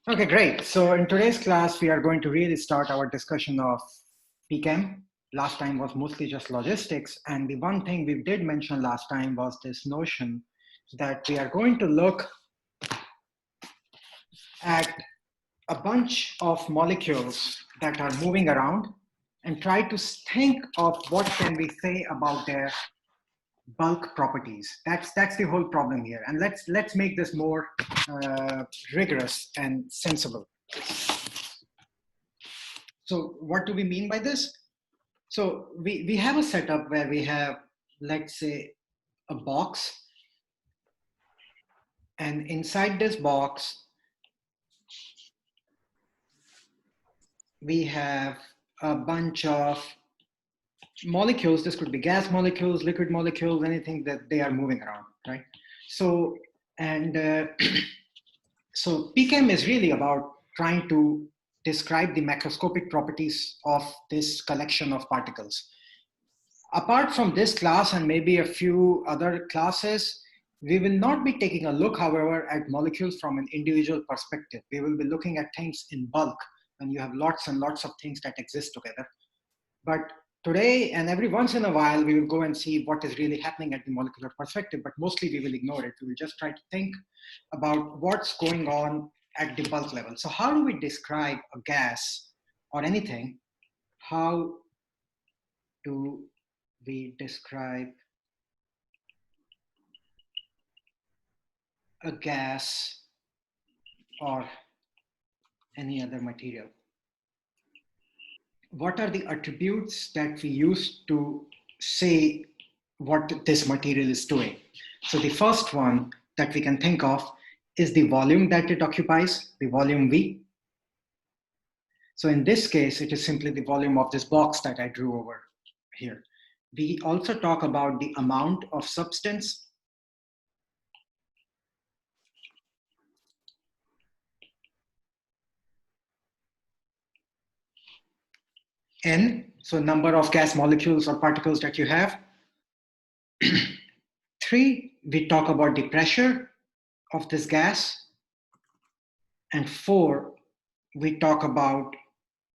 Okay, great. So in today's class, we are going to really start our discussion of PChem. Last time was mostly just logistics. And the one thing we did mention last time was this notion that we are going to look at a bunch of molecules that are moving around and try to think of what can we say about their bulk properties. That's the whole problem here. And let's make this more rigorous and sensible. So what do we mean by this? So we have a setup where we have, let's say, a box. And inside this box, we have a bunch of molecules. This could be gas molecules, liquid molecules, anything that they are moving around, right? So, and so PChem is really about trying to describe the macroscopic properties of this collection of particles. Apart from this class and maybe a few other classes, we will not be taking a look, however, at molecules from an individual perspective. We will be looking at things in bulk when you have lots and lots of things that exist together. But today and every once in a while, we will go and see what is really happening at the molecular perspective, but mostly we will ignore it. We will just try to think about what's going on at the bulk level. So how do we describe a gas or anything? How do we describe a gas or any other material? What are the attributes that we use to say what this material is doing? So the first one that we can think of is the volume that it occupies, the volume V. So in this case, it is simply the volume of this box that I drew over here. We also talk about the amount of substance. N, so number of gas molecules or particles that you have. 3, we talk about the pressure of this gas. And 4, we talk about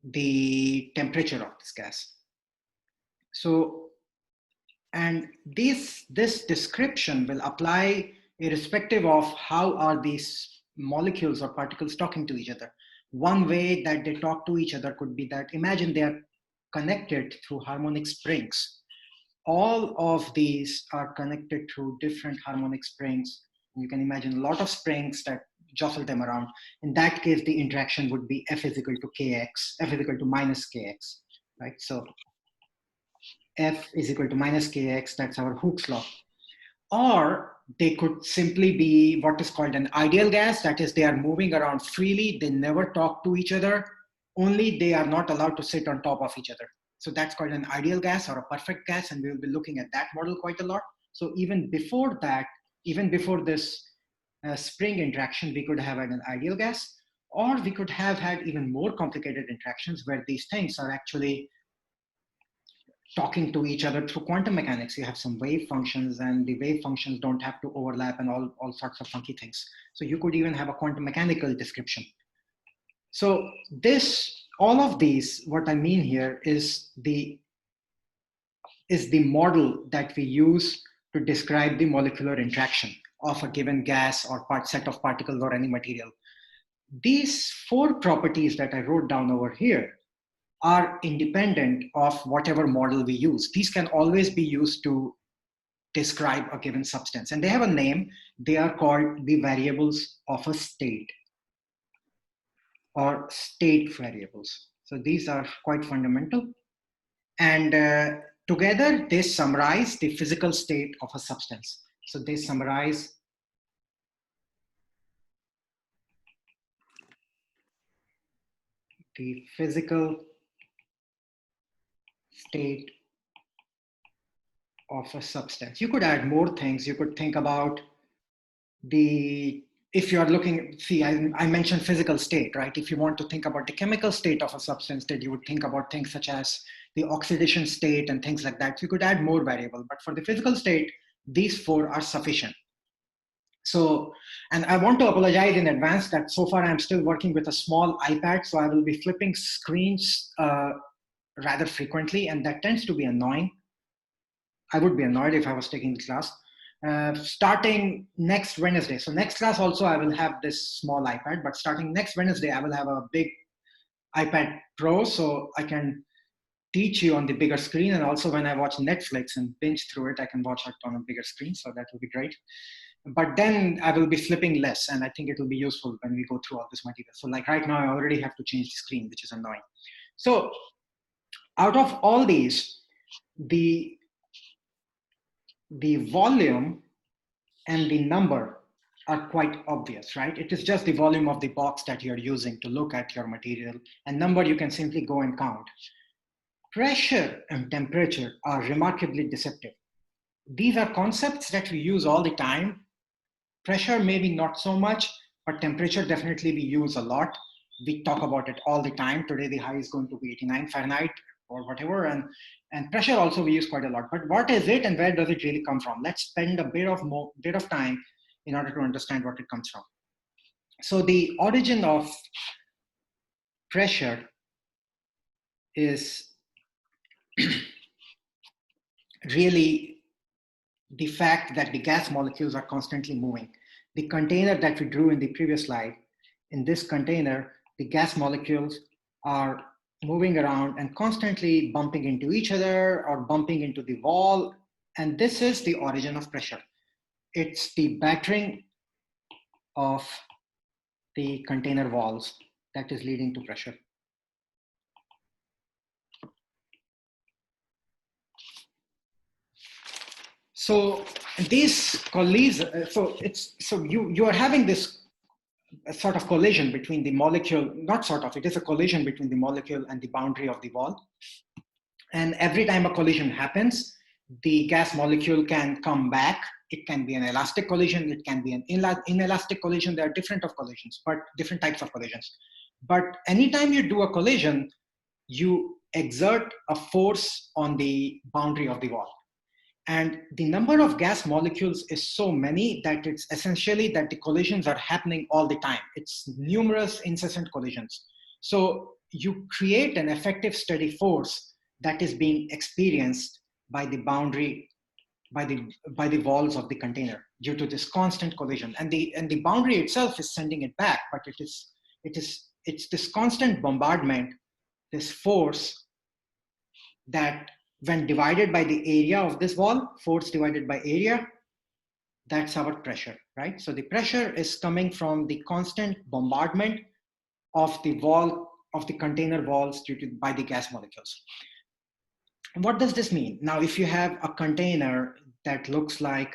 the temperature of this gas. So, and this description will apply irrespective of how are these molecules or particles talking to each other. One way that they talk to each other could be that imagine they are connected through harmonic springs. All of these are connected through different harmonic springs. You can imagine a lot of springs that jostle them around. In that case, the interaction would be F is equal to Kx, F is equal to minus Kx, right? So F is equal to minus Kx, that's our Hooke's law. Or they could simply be what is called an ideal gas, that is they are moving around freely, they never talk to each other, only they are not allowed to sit on top of each other. So that's called an ideal gas or a perfect gas, and we will be looking at that model quite a lot. So even before that, even before this spring interaction, we could have had an ideal gas, or we could have had even more complicated interactions where these things are actually talking to each other through quantum mechanics. You have some wave functions, and the wave functions don't have to overlap and all sorts of funky things. So you could even have a quantum mechanical description. So all of these, what I mean here is the model that we use to describe the molecular interaction of a given gas or set of particles or any material. These 4 properties that I wrote down over here are independent of whatever model we use. These can always be used to describe a given substance. And they have a name. They are called the variables of a state, or state variables. So these are quite fundamental. And together, they summarize the physical state of a substance. So they summarize the physical state of a substance. You could add more things. You could think about if you are looking, see, I mentioned physical state, right? If you want to think about the chemical state of a substance, then you would think about things such as the oxidation state and things like that. So you could add more variable, but for the physical state, these 4 are sufficient. So, and I want to apologize in advance that so far I'm still working with a small iPad, so I will be flipping screens rather frequently, and that tends to be annoying. I would be annoyed if I was taking the class. Starting next Wednesday. So next class also I will have this small iPad, but starting next Wednesday, I will have a big iPad Pro, so I can teach you on the bigger screen. And also when I watch Netflix and binge through it, I can watch it on a bigger screen. So that will be great. But then I will be flipping less. And I think it will be useful when we go through all this material. So like right now, I already have to change the screen, which is annoying. So out of all these, the volume and the number are quite obvious, right? It is just the volume of the box that you're using to look at your material, and number you can simply go and count. Pressure and temperature are remarkably deceptive. These are concepts that we use all the time. Pressure maybe not so much, but temperature definitely we use a lot. We talk about it all the time. Today the high is going to be 89 Fahrenheit or whatever, and pressure also we use quite a lot. But what is it and where does it really come from? Let's spend a bit of time in order to understand what it comes from. So the origin of pressure is really the fact that the gas molecules are constantly moving. The container that we drew in the previous slide, in this container, the gas molecules are moving around and constantly bumping into each other or bumping into the wall. And this is the origin of pressure. It's the battering of the container walls that is leading to pressure. So these collisions, so you are having this sort of collision between the molecule, not sort of, it is a collision between the molecule and the boundary of the wall. And every time a collision happens, the gas molecule can come back. It can be an elastic collision, it can be an inelastic collision. There are different of collisions, but different types of collisions. But anytime you do a collision, you exert a force on the boundary of the wall. And the number of gas molecules is so many that it's essentially that the collisions are happening all the time. It's numerous incessant collisions. So you create an effective steady force that is being experienced by the boundary, by the walls of the container due to this constant collision. And the boundary itself is sending it back, but it's this constant bombardment, this force that when divided by the area of this wall, force divided by area, that's our pressure, right? So the pressure is coming from the constant bombardment of the wall, of the container walls by the gas molecules. And what does this mean? Now, if you have a container that looks like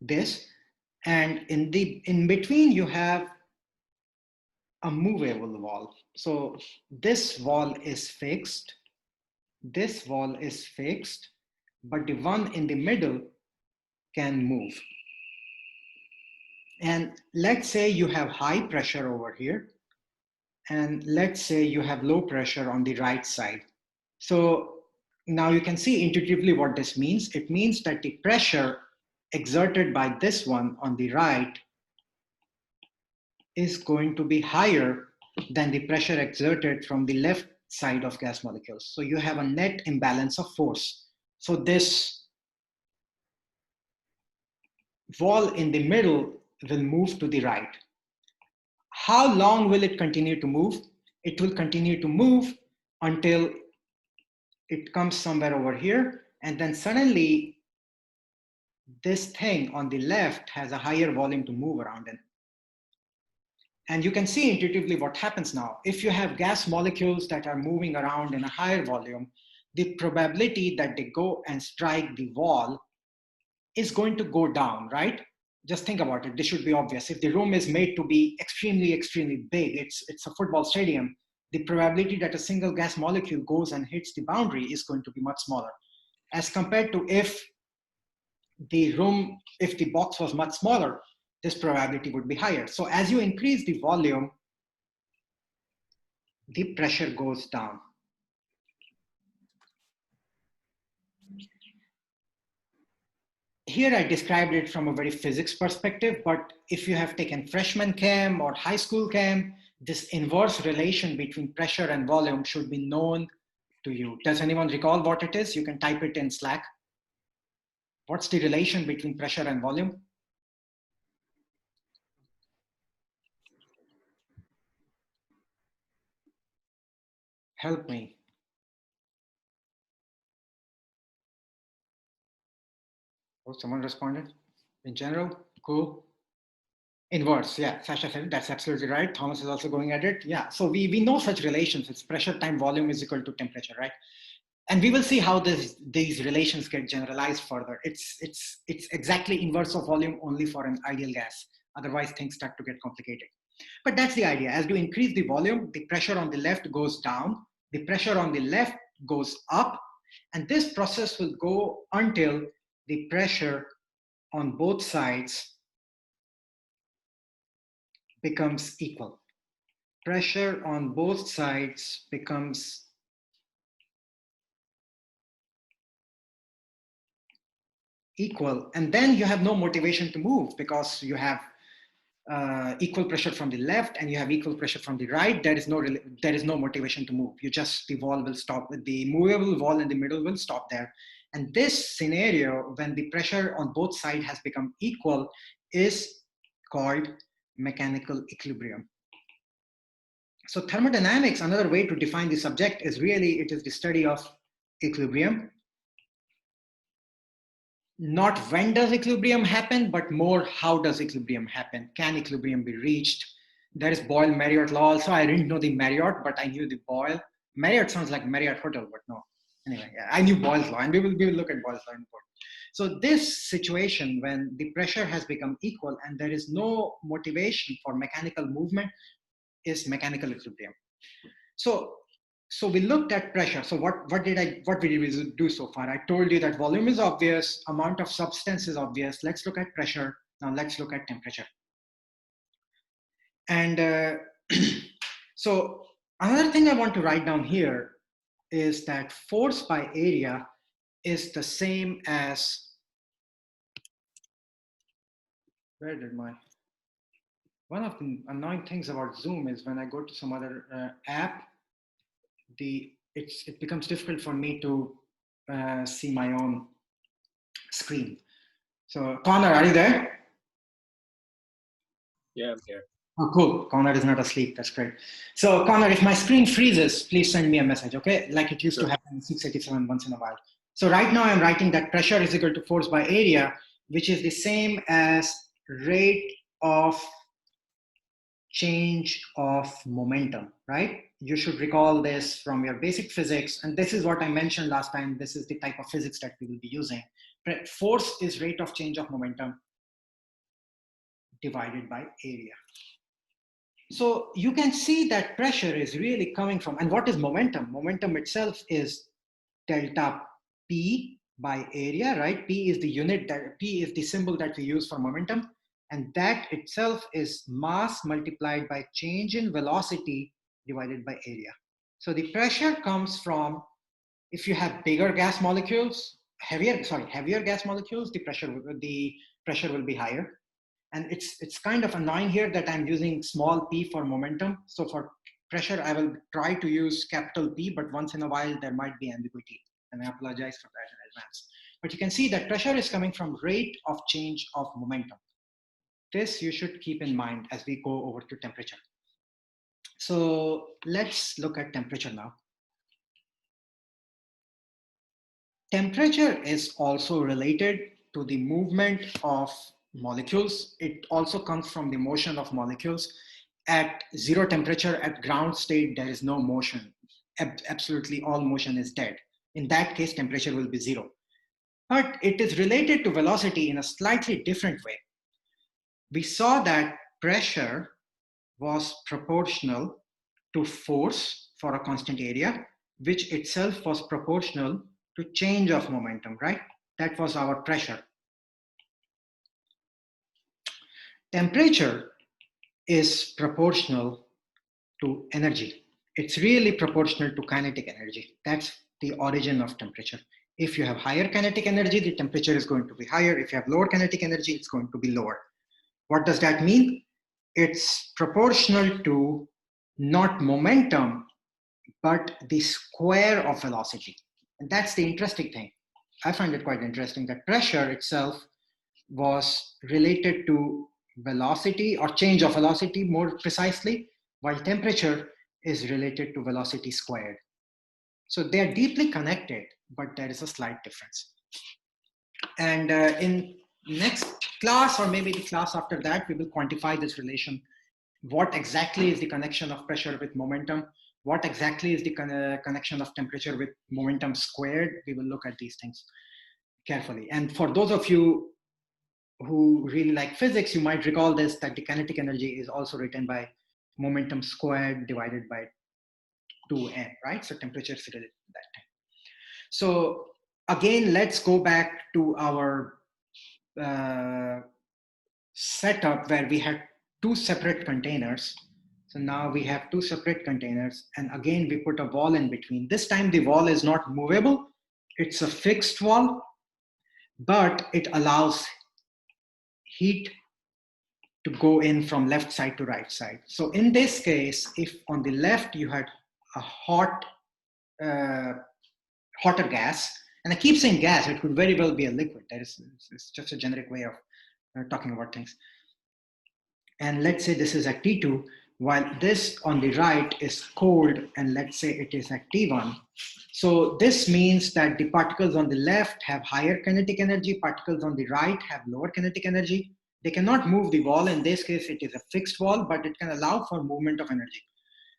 this, and in between you have a movable wall. So this wall is fixed, this wall is fixed, but the one in the middle can move. And let's say you have high pressure over here, and let's say you have low pressure on the right side. So now you can see intuitively what this means. It means that the pressure exerted by this one on the right is going to be higher than the pressure exerted from the left side of gas molecules. So you have a net imbalance of force. So this wall in the middle will move to the right. How long will it continue to move? It will continue to move until it comes somewhere over here, and then suddenly this thing on the left has a higher volume to move around in. And you can see intuitively what happens now. If you have gas molecules that are moving around in a higher volume, the probability that they go and strike the wall is going to go down, right? Just think about it. This should be obvious. If the room is made to be extremely, extremely big, it's a football stadium, the probability that a single gas molecule goes and hits the boundary is going to be much smaller. As compared to if the box was much smaller, this probability would be higher. So as you increase the volume, the pressure goes down. here I described it from a very physics perspective, but if you have taken freshman chem or high school chem, this inverse relation between pressure and volume should be known to you. Does anyone recall what it is? You can type it in Slack. What's the relation between pressure and volume? Help me. Oh, someone responded. In general, cool. Inverse, yeah, Sasha said that's absolutely right. Thomas is also going at it. Yeah, so we know such relations. It's pressure time volume is equal to temperature, right? And we will see how these relations get generalized further. It's exactly inverse of volume only for an ideal gas. Otherwise, things start to get complicated. But that's the idea. As you increase the volume, the pressure on the left goes down, the pressure on the left goes up, and this process will go until the pressure on both sides becomes equal. Pressure on both sides becomes equal, and then you have no motivation to move because you have equal pressure from the left and you have equal pressure from the right. There is no motivation to move. The wall will stop. The movable wall in the middle will stop there. And this scenario, when the pressure on both sides has become equal, is called mechanical equilibrium. So thermodynamics, another way to define the subject is really, it is the study of equilibrium. Not when does equilibrium happen, but more how does equilibrium happen? Can equilibrium be reached? There is Boyle-Marriott law also. I didn't know the Marriott, but I knew the Boyle. Marriott sounds like Marriott Hotel, but no. Anyway, yeah, I knew Boyle's law, and we will look at Boyle's law in court. So this situation when the pressure has become equal and there is no motivation for mechanical movement is mechanical equilibrium. So we looked at pressure. So what did we do so far? I told you that volume is obvious, amount of substance is obvious. Let's look at pressure. Now let's look at temperature. And so another thing I want to write down here is that force by area is the same as, one of the annoying things about Zoom is when I go to some other app, it becomes difficult for me to see my own screen. So Connor, are you there? Yeah, I'm here. Oh, cool. Connor is not asleep. That's great. So Connor, if my screen freezes, please send me a message, okay? Like it used to happen in 687 once in a while. So right now I'm writing that pressure is equal to force by area, which is the same as rate of change of momentum, right? You should recall this from your basic physics. And this is what I mentioned last time. This is the type of physics that we will be using. Force is rate of change of momentum divided by area. So you can see that pressure is really coming from, and what is momentum? Momentum itself is delta P by area, right? P is the unit, that P is the symbol that we use for momentum. And that itself is mass multiplied by change in velocity divided by area. So the pressure comes from, if you have bigger gas molecules, heavier gas molecules, the pressure will be higher. And it's kind of annoying here that I'm using small p for momentum. So for pressure, I will try to use capital P, but once in a while there might be ambiguity. And I apologize for that in advance. But you can see that pressure is coming from rate of change of momentum. This you should keep in mind as we go over to temperature. So let's look at temperature now. Temperature is also related to the movement of molecules. It also comes from the motion of molecules. At zero temperature, at ground state, there is no motion. Absolutely all motion is dead. In that case, temperature will be zero. But it is related to velocity in a slightly different way. We saw that pressure was proportional to force for a constant area, which itself was proportional to change of momentum, right? That was our pressure. Temperature is proportional to energy. It's really proportional to kinetic energy. That's the origin of temperature. If you have higher kinetic energy, the temperature is going to be higher. If you have lower kinetic energy, it's going to be lower. What does that mean? It's proportional to not momentum, but the square of velocity. And that's the interesting thing. I find it quite interesting that pressure itself was related to velocity or change of velocity more precisely, while temperature is related to velocity squared. So they are deeply connected, but there is a slight difference. And in next class, or maybe the class after that, we will quantify this relation. What exactly is the connection of pressure with momentum? What exactly is the connection of temperature with momentum squared? We will look at these things carefully. And for those of you who really like physics, you might recall this, that the kinetic energy is also written by momentum squared divided by 2n, right? So temperature is related to that time. So again, let's go back to our setup where we had two separate containers. So now we have two separate containers, and again we put a wall in between. This time the wall is not movable, it's a fixed wall, but it allows heat to go in from left side to right side. So in this case, if on the left you had a hotter gas, and I keep saying gas, it could very well be a liquid. It's just a generic way of talking about things. And let's say this is at T2, while this on the right is cold, and let's say it is at T1. So this means that the particles on the left have higher kinetic energy, particles on the right have lower kinetic energy. They cannot move the wall. In this case, it is a fixed wall, but it can allow for movement of energy.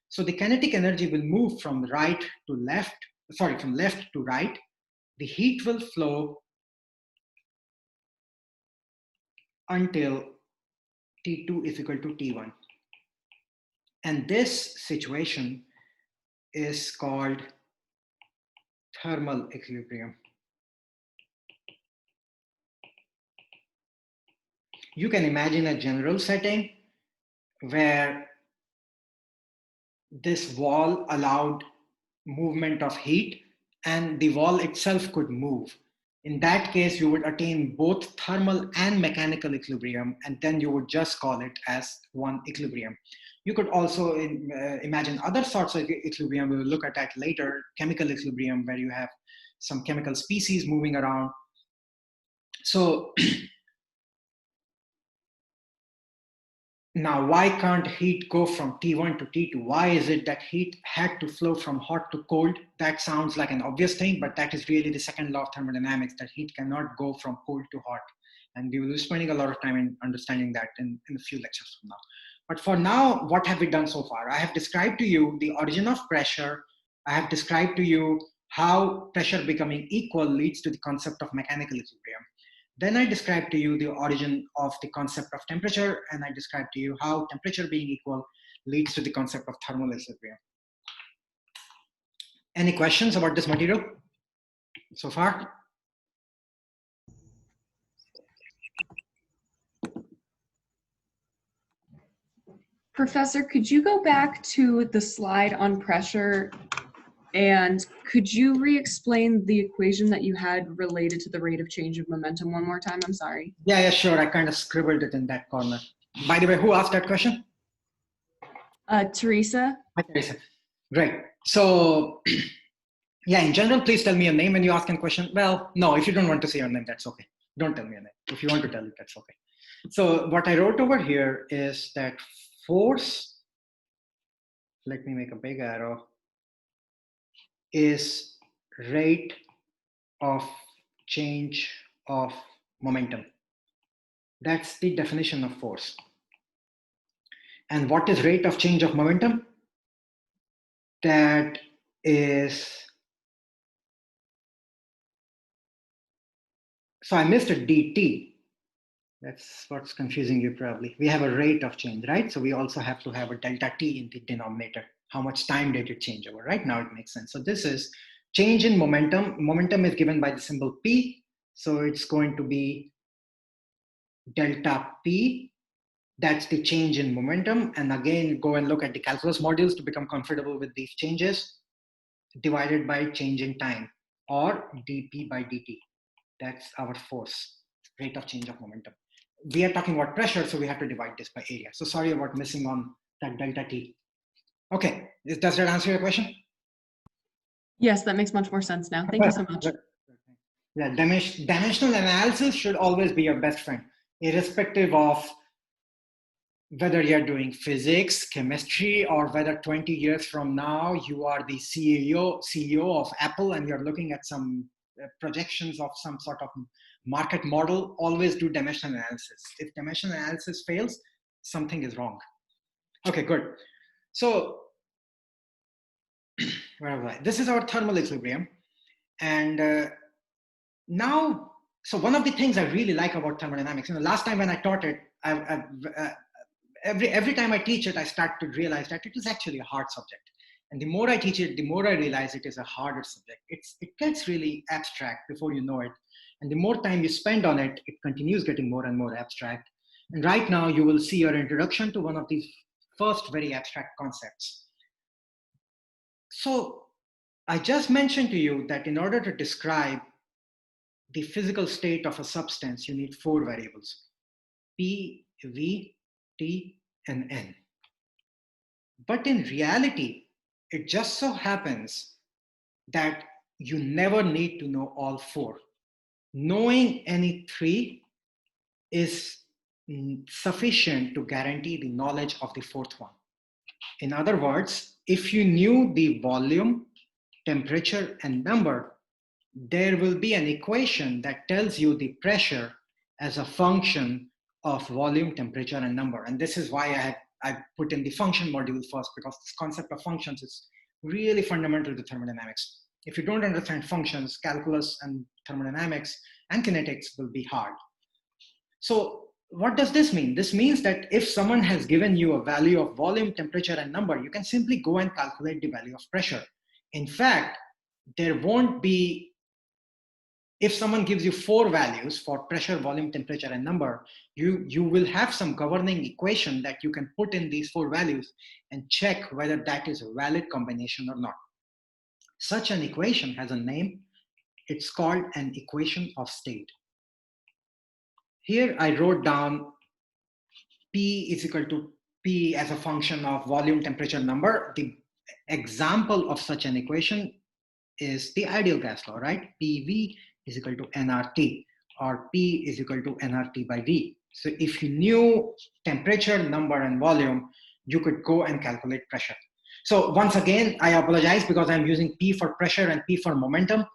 So the kinetic energy will move from right to left, sorry, from left to right. The heat will flow until T2 is equal to T1. And this situation is called thermal equilibrium. You can imagine a general setting where this wall allowed movement of heat and the wall itself could move. In that case, you would attain both thermal and mechanical equilibrium, and then you would just call it as one equilibrium. You could also imagine other sorts of equilibrium. We will look at that later. Chemical equilibrium, where you have some chemical species moving around. So now, why can't heat go from T1 to T2? Why is it that heat had to flow from hot to cold? That sounds like an obvious thing, but that is really the second law of thermodynamics, that heat cannot go from cold to hot. And we will be spending a lot of time in understanding that in a few lectures from now. But for now, what have we done so far? I have described to you the origin of pressure. I have described to you how pressure becoming equal leads to the concept of mechanical equilibrium. Then I described to you the origin of the concept of temperature, and I described to you how temperature being equal leads to the concept of thermal equilibrium. Any questions about this material so far? Professor, could you go back to the slide on pressure, and could you re-explain the equation that you had related to the rate of change of momentum one more time? I'm sorry. Yeah, sure. I kind of scribbled it in that corner. By the way, who asked that question? Teresa. Hi, Teresa. Great. So, yeah, in general, please tell me your name when you ask a question. Well, no, if you don't want to say your name, that's okay. Don't tell me your name. If you want to tell it, that's okay. So what I wrote over here is that force, let me make a big arrow, is rate of change of momentum. That's the definition of force. And what is rate of change of momentum? That is, so I missed a dt. That's what's confusing you probably. We have a rate of change, right? So we also have to have a delta t in the denominator. How much time did it change over? Right now it makes sense. So this is change in momentum. Momentum is given by the symbol p. So it's going to be delta p. That's the change in momentum. And again, go and look at the calculus modules to become comfortable with these changes, divided by change in time, or dp by dt. That's our force, rate of change of momentum. We are talking about pressure, so we have to divide this by area. So sorry about missing on that delta T. Okay, does that answer your question? Yes, that makes much more sense now. Thank you so much. Yeah, dimensional analysis should always be your best friend, irrespective of whether you're doing physics, chemistry, or whether 20 years from now you are the CEO of Apple and you're looking at some projections of some sort of market model. Always do dimensional analysis. If dimensional analysis fails, something is wrong. Okay, good. So where was I? This is our thermal equilibrium. And now, so one of the things I really like about thermodynamics, last time when I taught it, every time I teach it, I start to realize that it is actually a hard subject. And the more I teach it, the more I realize it is a harder subject. It gets really abstract before you know it. And the more time you spend on it, it continues getting more and more abstract. And right now you will see your introduction to one of these first very abstract concepts. So I just mentioned to you that in order to describe the physical state of a substance, you need 4 variables: P, V, T, and N. But in reality, it just so happens that you never need to know all 4. Knowing any 3 is sufficient to guarantee the knowledge of the 4th one. In other words, if you knew the volume, temperature, and number, there will be an equation that tells you the pressure as a function of volume, temperature, and number. And this is why I put in the function module first, because this concept of functions is really fundamental to thermodynamics. If you don't understand functions, calculus and thermodynamics and kinetics will be hard. So what does this mean? This means that if someone has given you a value of volume, temperature, and number, you can simply go and calculate the value of pressure. In fact, there won't be, if someone gives you 4 values for pressure, volume, temperature, and number, you will have some governing equation that you can put in these 4 values and check whether that is a valid combination or not. Such an equation has a name. It's called an equation of state. Here I wrote down P is equal to P as a function of volume, temperature, number. The example of such an equation is the ideal gas law, right? PV is equal to nRT, or P is equal to nRT by V. So if you knew temperature, number, and volume, you could go and calculate pressure. So once again, I apologize because I'm using P for pressure and P for momentum.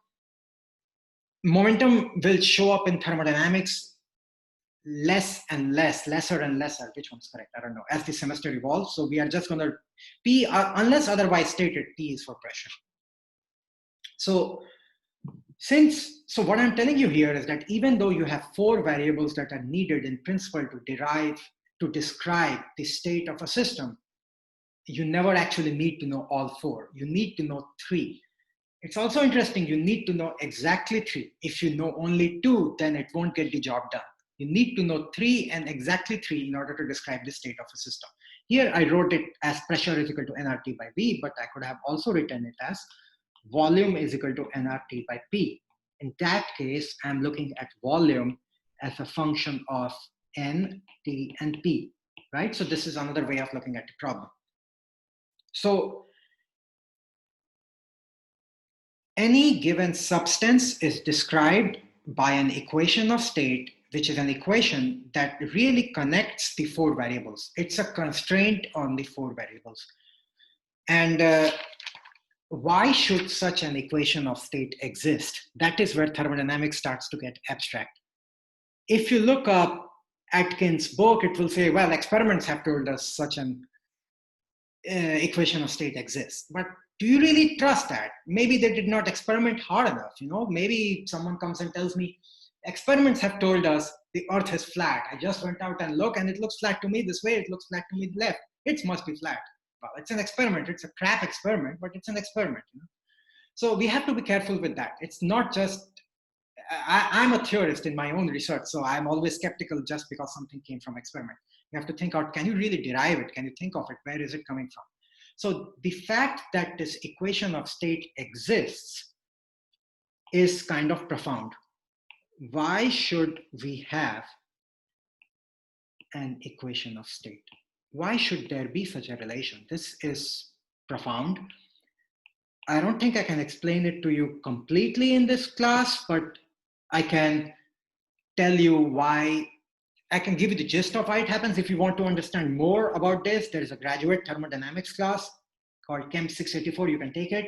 Momentum will show up in thermodynamics less and less, lesser and lesser. Which one's correct? I don't know, as the semester evolves. So we are just going to P, unless otherwise stated, P is for pressure. So what I'm telling you here is that even though you have 4 variables that are needed in principle to describe the state of a system, you never actually need to know all 4. You need to know 3. It's also interesting, you need to know exactly 3. If you know only 2, then it won't get the job done. You need to know 3 and exactly 3 in order to describe the state of a system. Here I wrote it as pressure is equal to nRT by V, but I could have also written it as volume is equal to nRT by P. In that case, I'm looking at volume as a function of N, T, and P, right? So this is another way of looking at the problem. So any given substance is described by an equation of state, which is an equation that really connects the 4 variables. It's a constraint on the 4 variables. And why should such an equation of state exist? That is where thermodynamics starts to get abstract. If you look up Atkins' book, it will say, well, experiments have told us such an equation of state exists. But do you really trust that? Maybe they did not experiment hard enough. Maybe someone comes and tells me, experiments have told us the earth is flat. I just went out and looked and it looks flat to me this way, it looks flat to me left. It must be flat. Well, it's an experiment. It's a crap experiment, but it's an experiment. So we have to be careful with that. It's not just, I'm a theorist in my own research, so I'm always skeptical just because something came from experiment. You have to think out, can you really derive it? Can you think of it? Where is it coming from? So the fact that this equation of state exists is kind of profound. Why should we have an equation of state? Why should there be such a relation? This is profound. I don't think I can explain it to you completely in this class, but I can tell you why. I can give you the gist of why it happens. If you want to understand more about this, there is a graduate thermodynamics class called Chem 684. You can take it.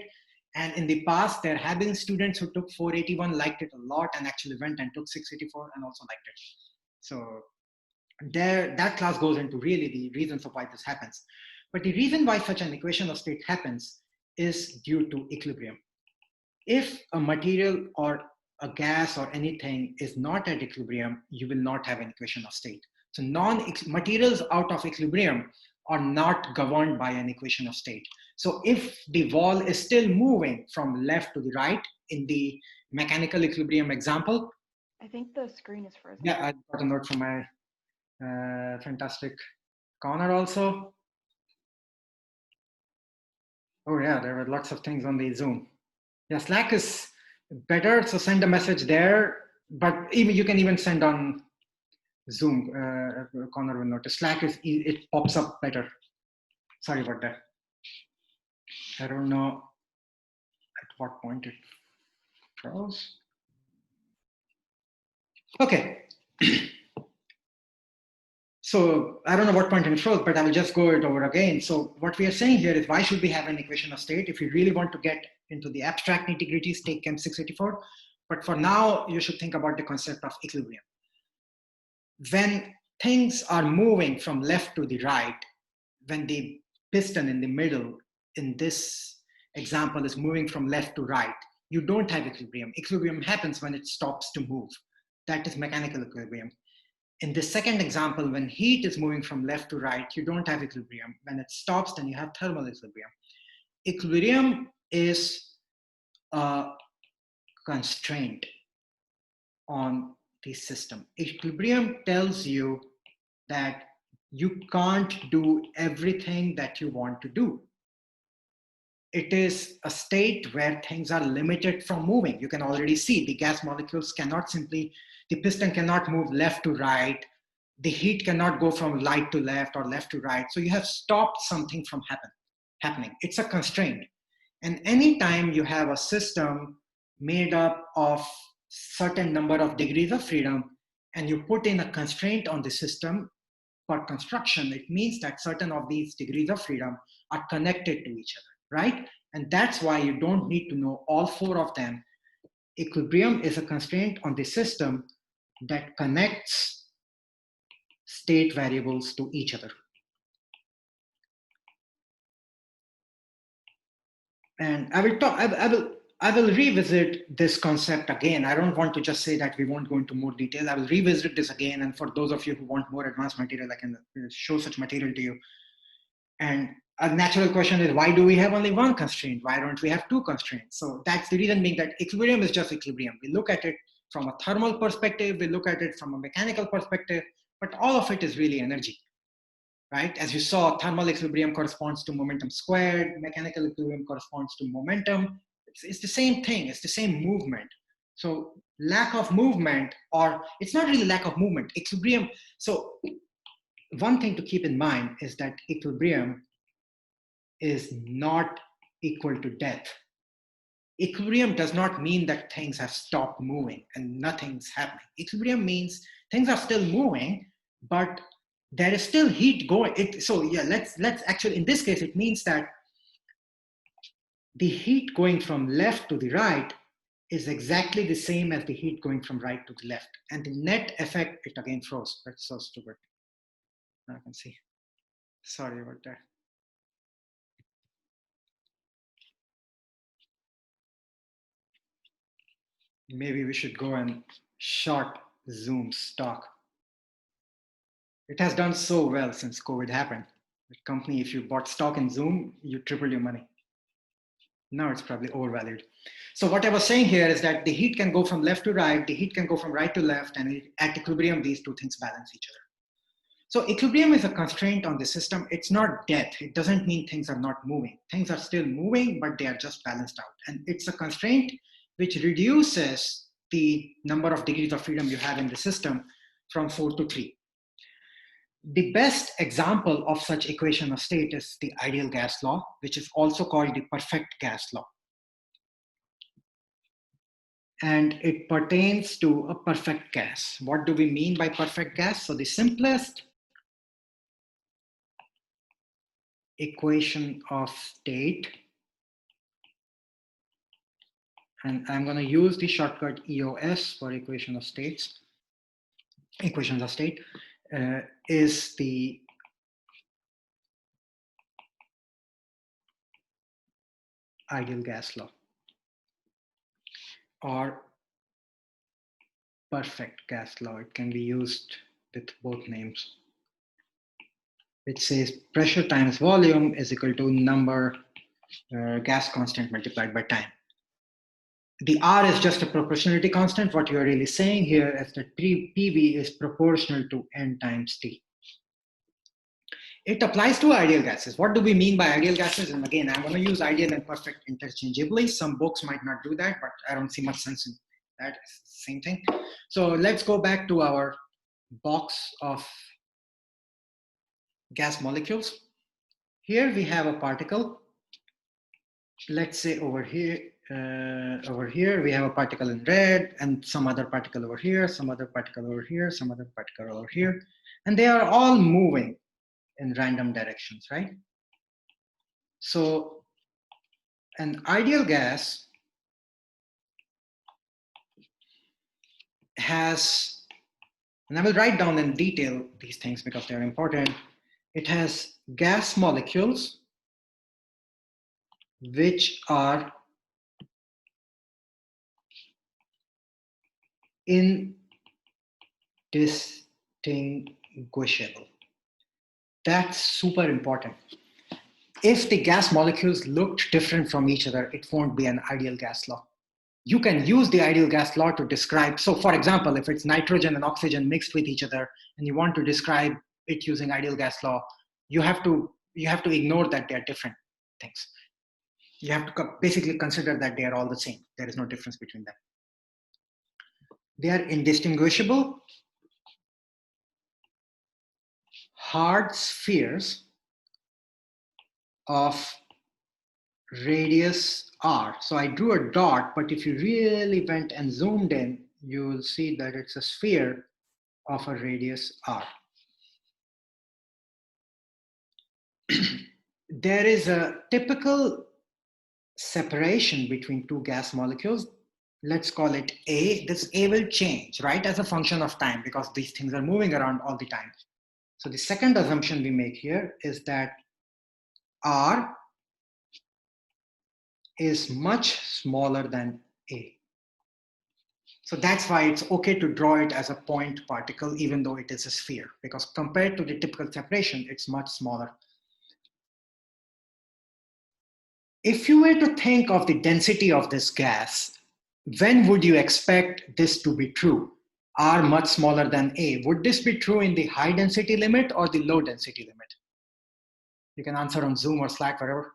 And in the past, there have been students who took 481, liked it a lot, and actually went and took 684 and also liked it. So that class goes into really the reasons of why this happens. But the reason why such an equation of state happens is due to equilibrium. If a material or a gas or anything is not at equilibrium, you will not have an equation of state. So materials out of equilibrium are not governed by an equation of state. So if the wall is still moving from left to the right in the mechanical equilibrium example. I think the screen is frozen. Yeah, I got a note from my fantastic Connor also. Oh yeah, there were lots of things on the Zoom. Yeah, Slack is better, so send a message there, but even you can even send on Zoom. Connor will notice. Slack it pops up better. Sorry about that. I don't know at what point it froze. Okay. So I don't know what point it froze, but I will just go it over again. So what we are saying here is, why should we have an equation of state? If you really want to get into the abstract nitty-gritties, take Chem 684. But for now, you should think about the concept of equilibrium. When things are moving from left to the right, when the piston in the middle in this example is moving from left to right, you don't have equilibrium. Equilibrium happens when it stops to move. That is mechanical equilibrium. In the second example, when heat is moving from left to right, you don't have equilibrium. When it stops, then you have thermal equilibrium. Equilibrium is a constraint on the system. Equilibrium tells you that you can't do everything that you want to do. It is a state where things are limited from moving. You can already see the gas molecules cannot simply, the piston cannot move left to right. The heat cannot go from right to left or left to right. So you have stopped something from happening. It's a constraint. And anytime you have a system made up of certain number of degrees of freedom and you put in a constraint on the system for construction, it means that certain of these degrees of freedom are connected to each other, right? And that's why you don't need to know all four of them. Equilibrium is a constraint on the system that connects state variables to each other. And I will revisit this concept again. I don't want to just say that we won't go into more detail. I will revisit this again. And for those of you who want more advanced material, I can show such material to you. And a natural question is, why do we have only one constraint? Why don't we have two constraints? So that's the reason being that equilibrium is just equilibrium. We look at it from a thermal perspective, we look at it from a mechanical perspective, but all of it is really energy, right? As you saw, thermal equilibrium corresponds to momentum squared, mechanical equilibrium corresponds to momentum. It's the same thing, it's the same movement. So lack of movement, or it's not really lack of movement, equilibrium. So one thing to keep in mind is that equilibrium is not equal to death. Equilibrium does not mean that things have stopped moving and nothing's happening. Equilibrium means things are still moving, but there is still heat going. So yeah, let's actually, in this case, it means that the heat going from left to the right is exactly the same as the heat going from right to the left. And the net effect, it again froze. That's so stupid. Now I can see. Sorry about that. Maybe we should go and short Zoom stock. It has done so well since COVID happened. The company, if you bought stock in Zoom, you triple your money. Now it's probably overvalued. So what I was saying here is that the heat can go from left to right, the heat can go from right to left, and at equilibrium, these two things balance each other. So equilibrium is a constraint on the system. It's not death. It doesn't mean things are not moving. Things are still moving, but they are just balanced out. And it's a constraint which reduces the number of degrees of freedom you have in the system from 4 to 3. The best example of such equation of state is the ideal gas law, which is also called the perfect gas law. And it pertains to a perfect gas. What do we mean by perfect gas? So the simplest equation of state, and I'm going to use the shortcut EOS for equation of states, equations of state, is the ideal gas law or perfect gas law. It can be used with both names, which says pressure times volume is equal to number gas constant multiplied by time. The R is just a proportionality constant. What you're really saying here is that PV is proportional to N times T. It applies to ideal gases. What do we mean by ideal gases? And again, I'm going to use ideal and perfect interchangeably. Some books might not do that, but I don't see much sense in that. It's the same thing. So let's go back to our box of gas molecules. Here we have a particle. Let's say over here we have a particle in red and some other particle over here, some other particle over here, some other particle over here, and they are all moving in random directions, right? So an ideal gas has, and I will write down in detail these things because they're important. It has gas molecules which are indistinguishable. That's super important. If the gas molecules looked different from each other, it won't be an ideal gas law. You can use the ideal gas law to describe, so for example, if it's nitrogen and oxygen mixed with each other and you want to describe it using ideal gas law, you have to ignore that they're different things. You have to basically consider that they are all the same. There is no difference between them. They are indistinguishable. Hard spheres of radius r. So I drew a dot, but if you really went and zoomed in, you will see that it's a sphere of a radius r. There is a typical separation between two gas molecules. Let's call it A. This A will change, right, as a function of time because these things are moving around all the time. So the second assumption we make here is that R is much smaller than A. So that's why it's okay to draw it as a point particle, even though it is a sphere, because compared to the typical separation, it's much smaller. If you were to think of the density of this gas, when would you expect this to be true? R much smaller than A. Would this be true in the high density limit or the low density limit? You can answer on Zoom or Slack, whatever.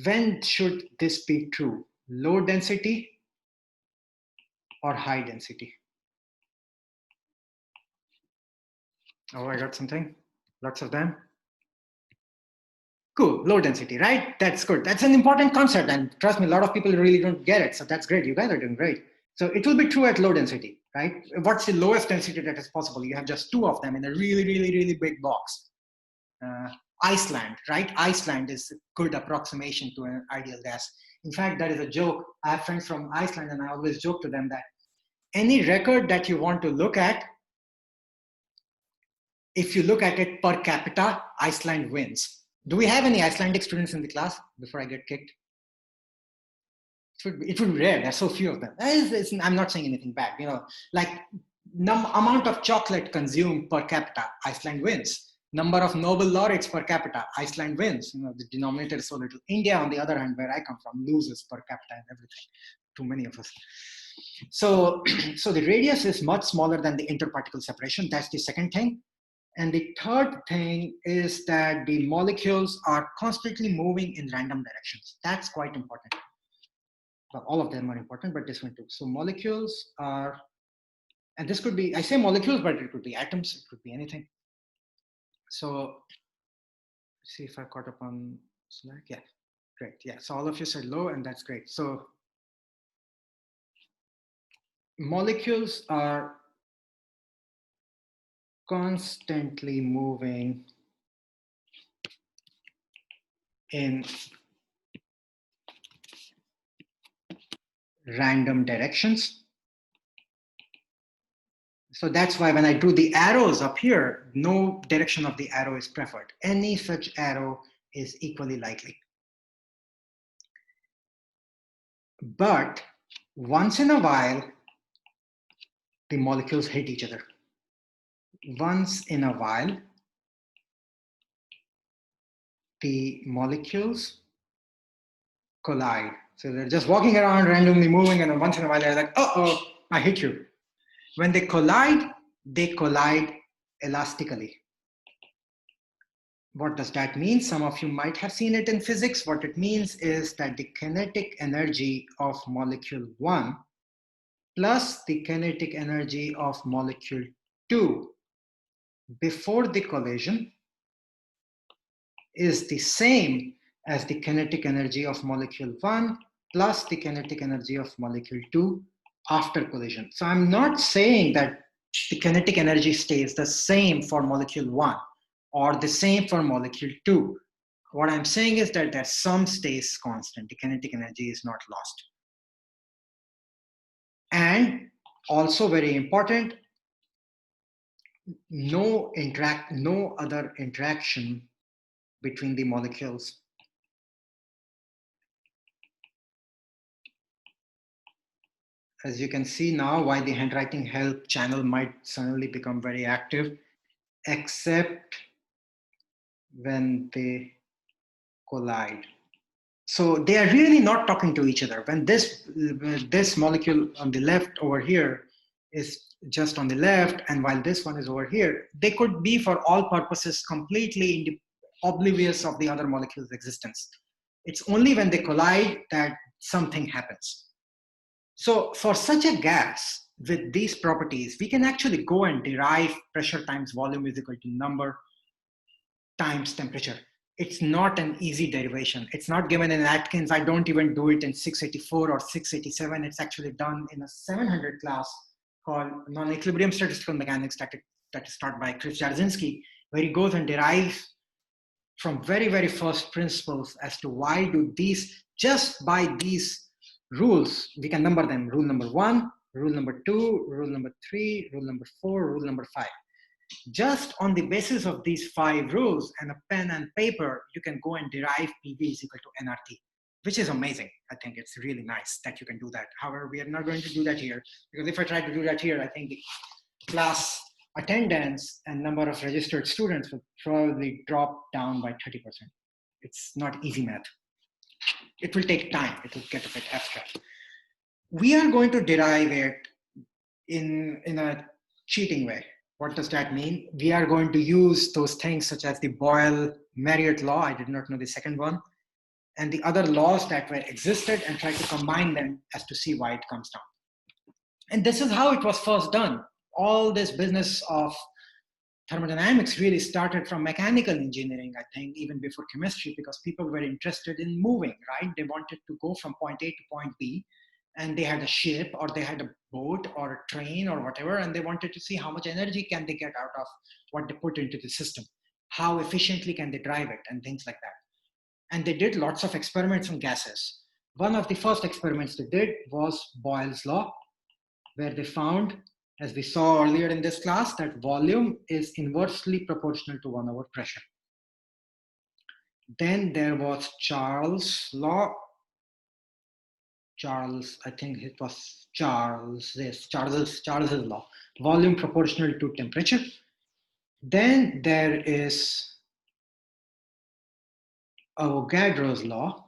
When should this be true? Low density or high density? Oh, I got something. Lots of them. Cool, low density, right? That's good. That's an important concept. And trust me, a lot of people really don't get it. So that's great. You guys are doing great. So it will be true at low density, right? What's the lowest density that is possible? You have just two of them in a really, really, really big box. Iceland, right? Iceland is a good approximation to an ideal gas. In fact, that is a joke. I have friends from Iceland and I always joke to them that any record that you want to look at, if you look at it per capita, Iceland wins. Do we have any Icelandic students in the class before I get kicked? It would be rare. There's so few of them. I'm not saying anything bad. You know, like amount of chocolate consumed per capita, Iceland wins. Number of Nobel laureates per capita, Iceland wins. You know, the denominator is so little. India, on the other hand, where I come from, loses per capita and everything. Too many of us. So the radius is much smaller than the interparticle separation. That's the second thing. And the third thing is that the molecules are constantly moving in random directions. That's quite important. Well, all of them are important, but this one too. So molecules are, and this could be, I say molecules, but it could be atoms, it could be anything. So see if I caught up on Slack. Yeah, great. Yeah, so all of you said low, and that's great. So molecules are constantly moving in random directions. So that's why when I drew the arrows up here, no direction of the arrow is preferred. Any such arrow is equally likely. But once in a while, the molecules hit each other. Once in a while, the molecules collide. So they're just walking around randomly moving, and then once in a while they're like, uh-oh, I hit you. When they collide elastically. What does that mean? Some of you might have seen it in physics. What it means is that the kinetic energy of molecule 1 plus the kinetic energy of molecule 2 before the collision is the same as the kinetic energy of molecule 1 plus the kinetic energy of molecule 2 after collision. So I'm not saying that the kinetic energy stays the same for molecule 1 or the same for molecule 2. What I'm saying is that their sum stays constant. The kinetic energy is not lost. And also very important, no other interaction between the molecules. As you can see now, why the handwriting help channel might suddenly become very active, except when they collide. So they are really not talking to each other. When this molecule on the left over here is just on the left, and while this one is over here, they could be for all purposes completely oblivious of the other molecule's existence. It's only when they collide that something happens. So for such a gas with these properties, we can actually go and derive pressure times volume is equal to number times temperature. It's not an easy derivation. It's not given in Atkins. I don't even do it in 684 or 687. It's actually done in a 700 class called Non-Equilibrium Statistical Mechanics that is taught by Chris Jarzynski, where he goes and derives from very, very first principles as to why do these, just by these rules, we can number them. Rule number 1, rule number 2, rule number 3, rule number 4, rule number 5. Just on the basis of these 5 rules and a pen and paper, you can go and derive PV is equal to nRT, which is amazing. I think it's really nice that you can do that. However, we are not going to do that here, because if I try to do that here, I think the class attendance and number of registered students will probably drop down by 30%. It's not easy math. It will take time. It will get a bit abstract. We are going to derive it in a cheating way. What does that mean? We are going to use those things such as the Boyle-Marriott law. I did not know the second one. And the other laws that were existed, and try to combine them as to see why it comes down. And this is how it was first done. All this business of thermodynamics really started from mechanical engineering, I think, even before chemistry, because people were interested in moving, right? They wanted to go from point A to point B, and they had a ship or they had a boat or a train or whatever, and they wanted to see how much energy can they get out of what they put into the system. How efficiently can they drive it and things like that. And they did lots of experiments on gases. One of the first experiments they did was Boyle's law, where they found, as we saw earlier in this class, that volume is inversely proportional to 1 over pressure. Then there was Charles' law. I think it was Charles's law, volume proportional to temperature. Then there is Avogadro's law.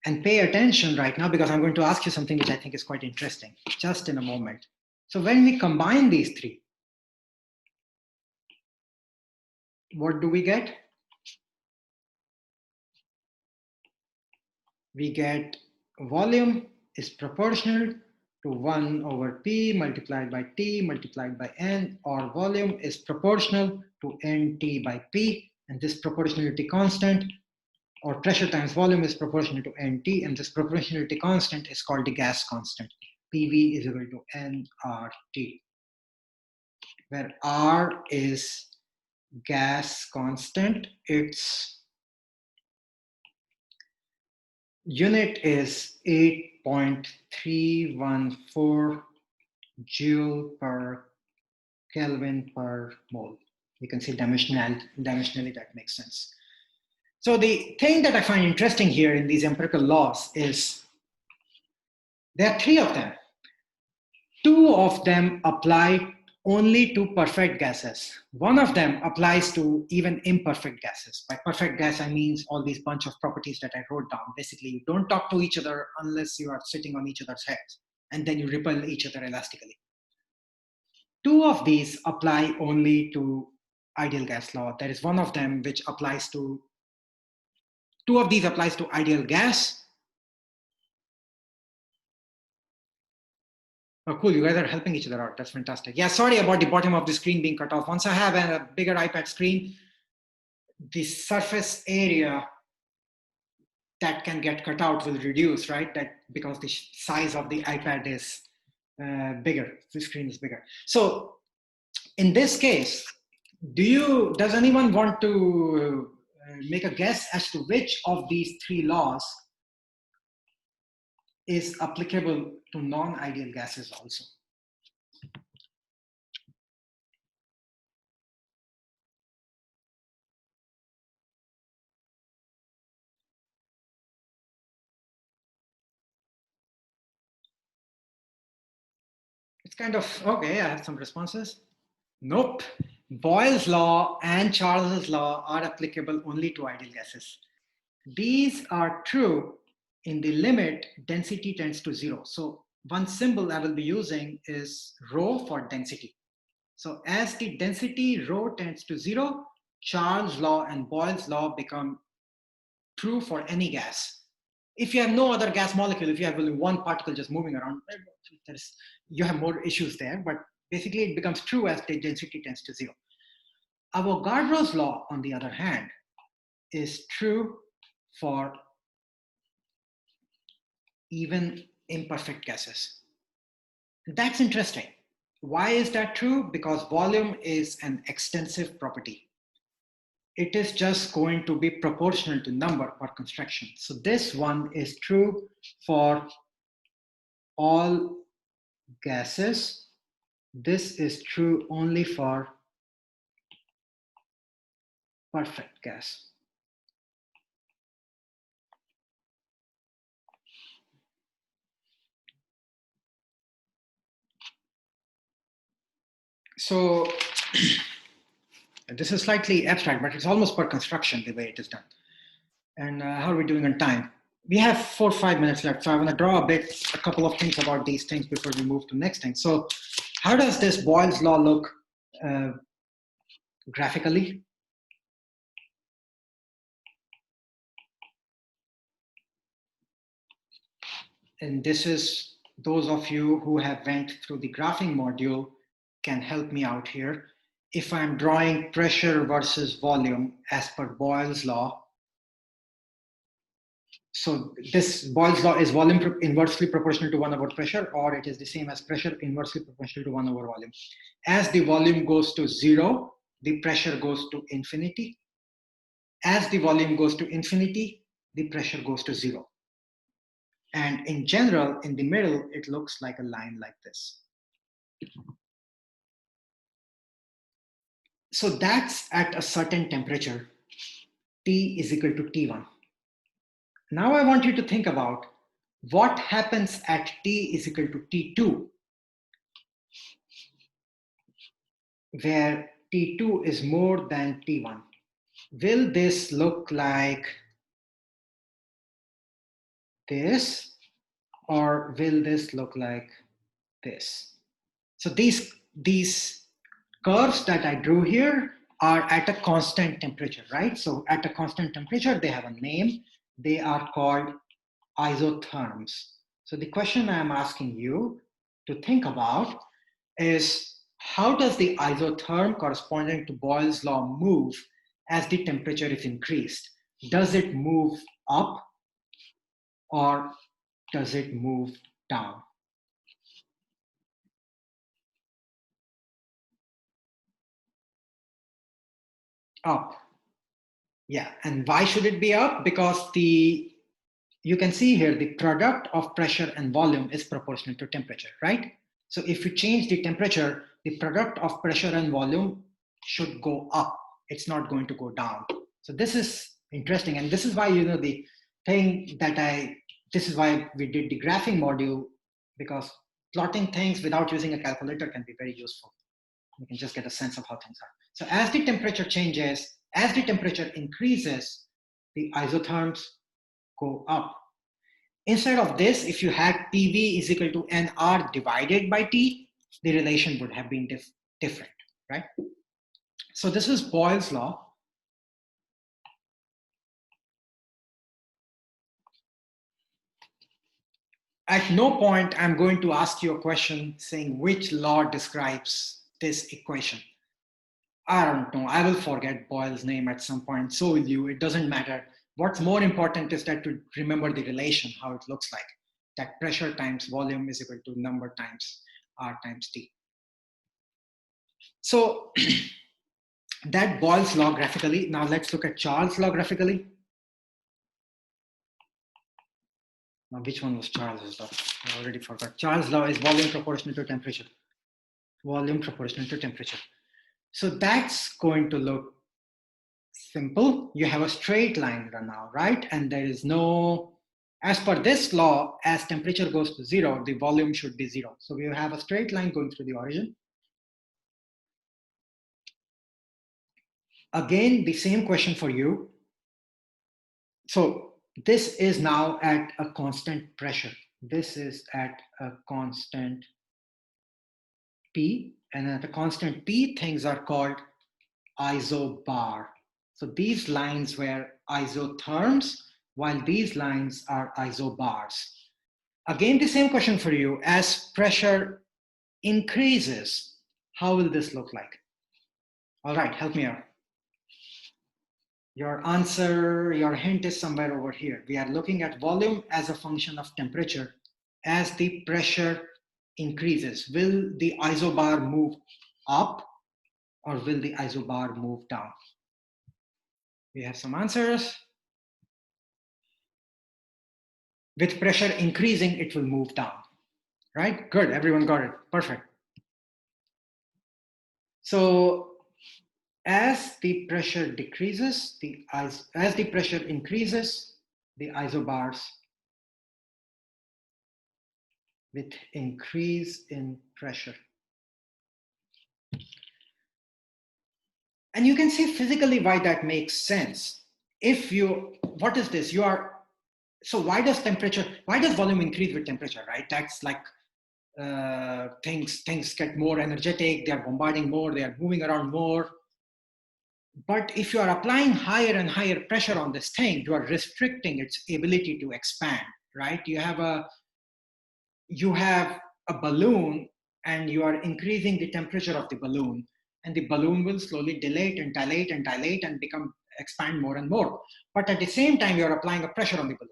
And pay attention right now, because I'm going to ask you something which I think is quite interesting, just in a moment. So when we combine these 3, what do we get? We get volume is proportional to 1 over P multiplied by T multiplied by N, or volume is proportional to NT by P, and this proportionality constant, or pressure times volume, is proportional to NT, and this proportionality constant is called the gas constant. PV is equal to nRT, where R is gas constant. Its unit is 8.314 joule per Kelvin per mole. You can see dimensionally that makes sense. So the thing that I find interesting here in these empirical laws is there are 3 of them. 2 of them apply only to perfect gases. 1 of them applies to even imperfect gases. By perfect gas, I mean all these bunch of properties that I wrote down. Basically, you don't talk to each other unless you are sitting on each other's heads, and then you repel each other elastically. 2 of these apply only to ideal gas law. There is 1 of them which applies to, 2 of these applies to ideal gas. Oh, cool, you guys are helping each other out. That's fantastic. Yeah, sorry about the bottom of the screen being cut off. Once I have a bigger iPad screen, the surface area that can get cut out will reduce, right? That because the size of the iPad is bigger, the screen is bigger. So in this case, does anyone want to make a guess as to which of these 3 laws is applicable to non-ideal gases also? It's kind of, okay, I have some responses. Nope. Boyle's law and Charles's law are applicable only to ideal gases. These are true in the limit density tends to 0. So one symbol I will be using is rho for density. So as the density rho tends to 0, Charles' law and Boyle's law become true for any gas. If you have no other gas molecule, if you have only one particle just moving around, you have more issues there, but basically it becomes true as the density tends to 0. Avogadro's law, on the other hand, is true for even imperfect gases. That's interesting. Why is that true? Because volume is an extensive property. It is just going to be proportional to number per construction. So this one is true for all gases. This is true only for perfect gas. So this is slightly abstract, but it's almost per construction the way it is done. And how are we doing on time? We have 4 or 5 minutes left, so I want to draw a couple of things about these things before we move to the next thing. So how does this Boyle's law look graphically? And this is, those of you who have went through the graphing module can help me out here. If I'm drawing pressure versus volume as per Boyle's law, so this Boyle's law is volume inversely proportional to 1 over pressure, or it is the same as pressure inversely proportional to 1 over volume. As the volume goes to 0, the pressure goes to infinity. As the volume goes to infinity, the pressure goes to 0. And in general, in the middle, it looks like a line like this. So that's at a certain temperature. T is equal to T1. Now I want you to think about what happens at T is equal to T2, where T2 is more than T1. Will this look like this, or will this look like this? So these curves that I drew here are at a constant temperature, right? So at a constant temperature, they have a name. They are called isotherms. So the question I'm asking you to think about is, how does the isotherm corresponding to Boyle's law move as the temperature is increased? Does it move up or does it move down? Up. Yeah, and why should it be up? Because you can see here the product of pressure and volume is proportional to temperature, right? So if you change the temperature, the product of pressure and volume should go up. It's not going to go down. So this is interesting. And this is why, the thing that this is why we did the graphing module, because plotting things without using a calculator can be very useful. You can just get a sense of how things are. So as the temperature changes, as the temperature increases, the isotherms go up. Instead of this, if you had PV is equal to NR divided by T, the relation would have been different, right? So this is Boyle's law. At no point I'm going to ask you a question saying which law describes this equation. I don't know. I will forget Boyle's name at some point. So will you. It doesn't matter. What's more important is that to remember the relation, how it looks like. That pressure times volume is equal to number times R times T. So that Boyle's law graphically. Now let's look at Charles' law graphically. Now which one was Charles' law? I already forgot. Charles' law is volume proportional to temperature. Volume proportional to temperature. So that's going to look simple. You have a straight line now, right? And there is no, as per this law, as temperature goes to zero, the volume should be zero. So we have a straight line going through the origin. Again, the same question for you. So this is now at a constant pressure. This is at a constant P, and at a constant P, things are called isobar. So these lines were isotherms, while these lines are isobars. Again, the same question for you. As pressure increases, how will this look like? All right, help me out. Your answer, your hint is somewhere over here. We are looking at volume as a function of temperature. As the pressure increases, will the isobar move up or will the isobar move down? We have some answers. With pressure increasing, it will move down, right? Good, everyone got it, perfect. So as the pressure decreases, as the pressure increases, the isobars with increase in pressure. And you can see physically why that makes sense. If you, what is this? So why does volume increase with temperature, right? That's like things get more energetic, they're bombarding more, they are moving around more. But if you are applying higher and higher pressure on this thing, you are restricting its ability to expand, right? You have a balloon and you are increasing the temperature of the balloon, and the balloon will slowly dilate and dilate and dilate and expand more and more. But at the same time, you're applying a pressure on the balloon.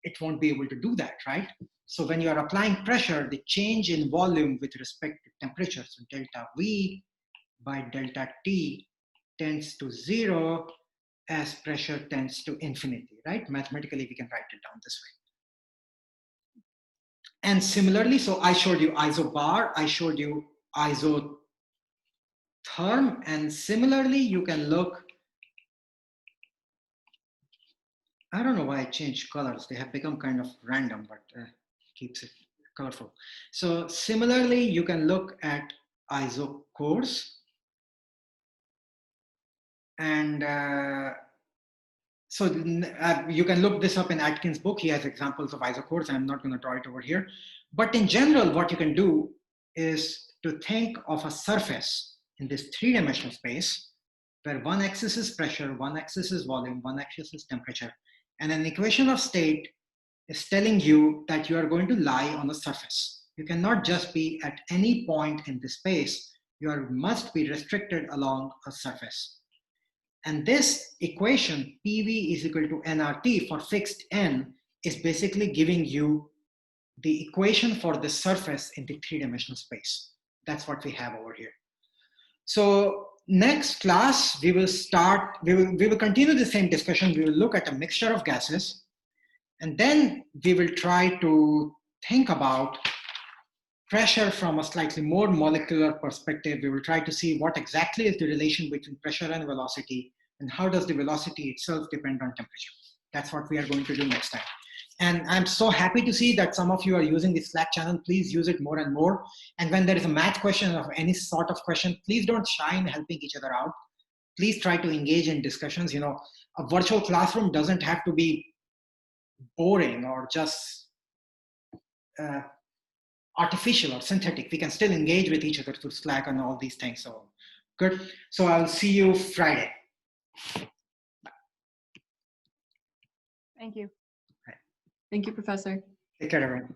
It won't be able to do that, right? So when you're applying pressure, the change in volume with respect to temperature, so delta V by delta T tends to zero as pressure tends to infinity, right? Mathematically, we can write it down this way. And similarly, so I showed you isobar, I showed you isotherm, and similarly, you can look, I don't know why I changed colors. They have become kind of random, but keeps it colorful. So similarly, you can look at isocores. And you can look this up in Atkins' book. He has examples of isocores. I'm not going to draw it over here. But in general, what you can do is to think of a surface in this three-dimensional space. where one axis is pressure, one axis is volume, one axis is temperature. And an equation of state is telling you that you are going to lie on a surface. You cannot just be at any point in the space. Must be restricted along a surface. And this equation, PV is equal to nRT for fixed n, is basically giving you the equation for the surface in the three-dimensional space. That's what we have over here. So next class, we will continue the same discussion. We will look at a mixture of gases, and then we will try to think about pressure from a slightly more molecular perspective. We will try to see what exactly is the relation between pressure and velocity, and how does the velocity itself depend on temperature. That's what we are going to do next time. And I'm so happy to see that some of you are using the Slack channel. Please use it more and more. And when there is a math question or any sort of question, please don't shy in helping each other out. Please try to engage in discussions. A virtual classroom doesn't have to be boring or just artificial or synthetic. We can still engage with each other through Slack and all these things. So good. So I'll see you Friday. Thank you. Thank you, Professor. Take care, everyone.